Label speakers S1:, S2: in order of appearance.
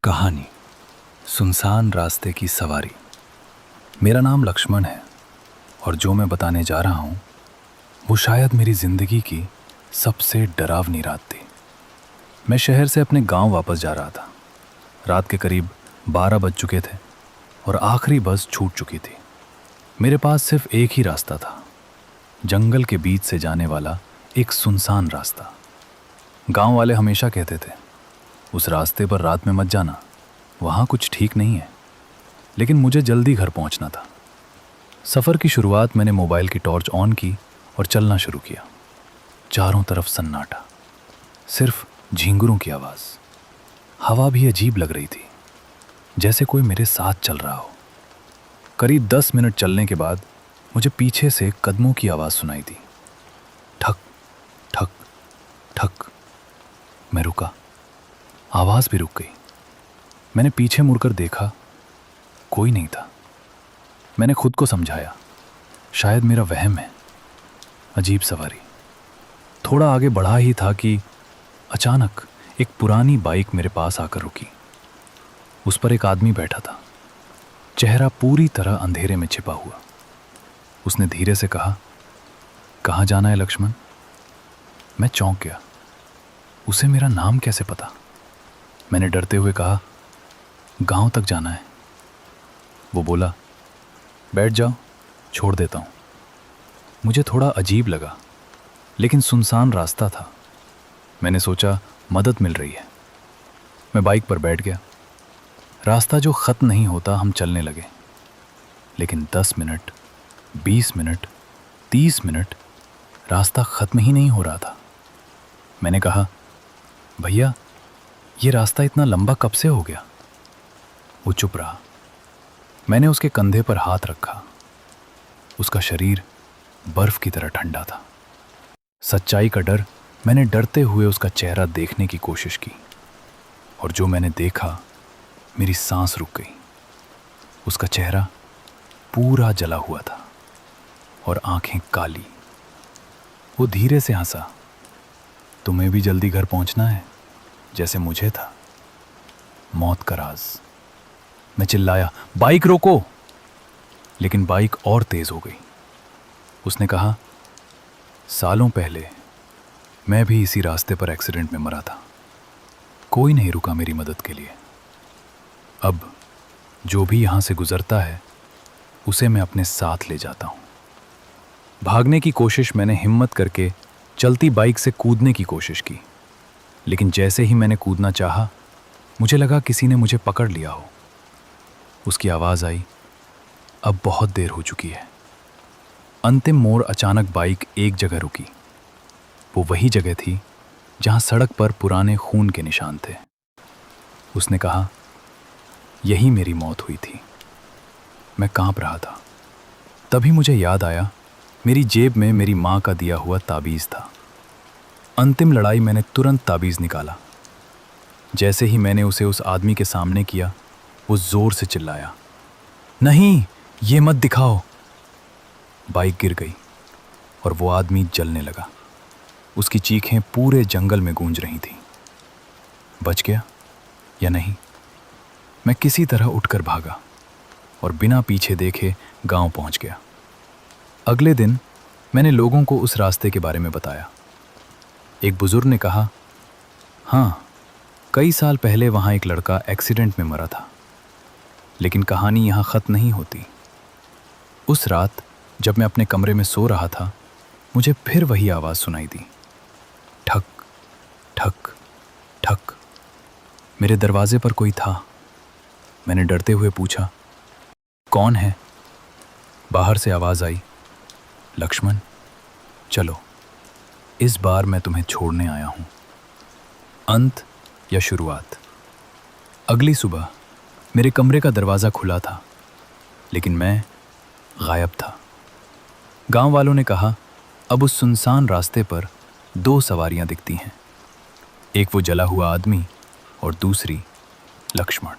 S1: कहानी सुनसान रास्ते की सवारी। मेरा नाम लक्ष्मण है और जो मैं बताने जा रहा हूँ वो शायद मेरी ज़िंदगी की सबसे डरावनी रात थी। मैं शहर से अपने गांव वापस जा रहा था। रात के करीब 12 बज चुके थे और आखिरी बस छूट चुकी थी। मेरे पास सिर्फ एक ही रास्ता था, जंगल के बीच से जाने वाला एक सुनसान रास्ता। गांव वाले हमेशा कहते थे उस रास्ते पर रात में मत जाना, वहाँ कुछ ठीक नहीं है। लेकिन मुझे जल्दी घर पहुँचना था। सफ़र की शुरुआत मैंने मोबाइल की टॉर्च ऑन की और चलना शुरू किया। चारों तरफ सन्नाटा, सिर्फ झींगुरों की आवाज़। हवा भी अजीब लग रही थी, जैसे कोई मेरे साथ चल रहा हो। करीब 10 मिनट चलने के बाद मुझे पीछे से कदमों की आवाज़ सुनाई दी। ठक ठक ठक। मैं रुका, आवाज़ भी रुक गई। मैंने पीछे मुड़कर देखा, कोई नहीं था। मैंने खुद को समझाया शायद मेरा वहम है। अजीब सवारी। थोड़ा आगे बढ़ा ही था कि अचानक एक पुरानी बाइक मेरे पास आकर रुकी। उस पर एक आदमी बैठा था, चेहरा पूरी तरह अंधेरे में छिपा हुआ। उसने धीरे से कहा, कहाँ जाना है लक्ष्मण? मैं चौंक गया। उसे मेरा नाम कैसे पता? मैंने डरते हुए कहा, गांव तक जाना है। वो बोला, बैठ जाओ, छोड़ देता हूँ। मुझे थोड़ा अजीब लगा, लेकिन सुनसान रास्ता था। मैंने सोचा मदद मिल रही है। मैं बाइक पर बैठ गया। रास्ता जो ख़त्म नहीं होता, हम चलने लगे। लेकिन 10 मिनट, 20 मिनट, 30 मिनट रास्ता ख़त्म ही नहीं हो रहा था। मैंने कहा, भैया ये रास्ता इतना लंबा कब से हो गया? वो चुप रहा। मैंने उसके कंधे पर हाथ रखा। उसका शरीर बर्फ की तरह ठंडा था। सच्चाई का डर, मैंने डरते हुए उसका चेहरा देखने की कोशिश की, और जो मैंने देखा, मेरी सांस रुक गई। उसका चेहरा पूरा जला हुआ था और आंखें काली। वो धीरे से हंसा। तुम्हें भी जल्दी घर पहुंचना है, जैसे मुझे था। मौत का राज। मैं चिल्लाया, बाइक रोको! लेकिन बाइक और तेज हो गई। उसने कहा, सालों पहले मैं भी इसी रास्ते पर एक्सीडेंट में मरा था। कोई नहीं रुका मेरी मदद के लिए। अब जो भी यहां से गुजरता है, उसे मैं अपने साथ ले जाता हूं। भागने की कोशिश मैंने हिम्मत करके चलती बाइक से कूदने की कोशिश की, लेकिन जैसे ही मैंने कूदना चाहा, मुझे लगा किसी ने मुझे पकड़ लिया हो। उसकी आवाज़ आई, अब बहुत देर हो चुकी है। अंतिम मोड़ अचानक बाइक एक जगह रुकी। वो वही जगह थी जहां सड़क पर पुराने खून के निशान थे। उसने कहा, यही मेरी मौत हुई थी। मैं कांप रहा था। तभी मुझे याद आया, मेरी जेब में मेरी माँ का दिया हुआ ताबीज़ था। अंतिम लड़ाई मैंने तुरंत ताबीज़ निकाला। जैसे ही मैंने उसे उस आदमी के सामने किया, वो ज़ोर से चिल्लाया, नहीं, ये मत दिखाओ। बाइक गिर गई और वो आदमी जलने लगा। उसकी चीखें पूरे जंगल में गूंज रही थीं। बच गया या नहीं? मैं किसी तरह उठकर भागा और बिना पीछे देखे गांव पहुंच गया। अगले दिन मैंने लोगों को उस रास्ते के बारे में बताया। एक बुजुर्ग ने कहा, हाँ, कई साल पहले वहाँ एक लड़का एक्सीडेंट में मरा था। लेकिन कहानी यहाँ ख़त्म नहीं होती। उस रात जब मैं अपने कमरे में सो रहा था, मुझे फिर वही आवाज़ सुनाई दी, ठक ठक ठक। मेरे दरवाजे पर कोई था। मैंने डरते हुए पूछा, कौन है? बाहर से आवाज़ आई, लक्ष्मण, चलो, इस बार मैं तुम्हें छोड़ने आया हूँ। अंत या शुरुआत? अगली सुबह मेरे कमरे का दरवाज़ा खुला था, लेकिन मैं गायब था। गांव वालों ने कहा, अब उस सुनसान रास्ते पर 2 सवारियां दिखती हैं, एक वो जला हुआ आदमी और दूसरी लक्ष्मण।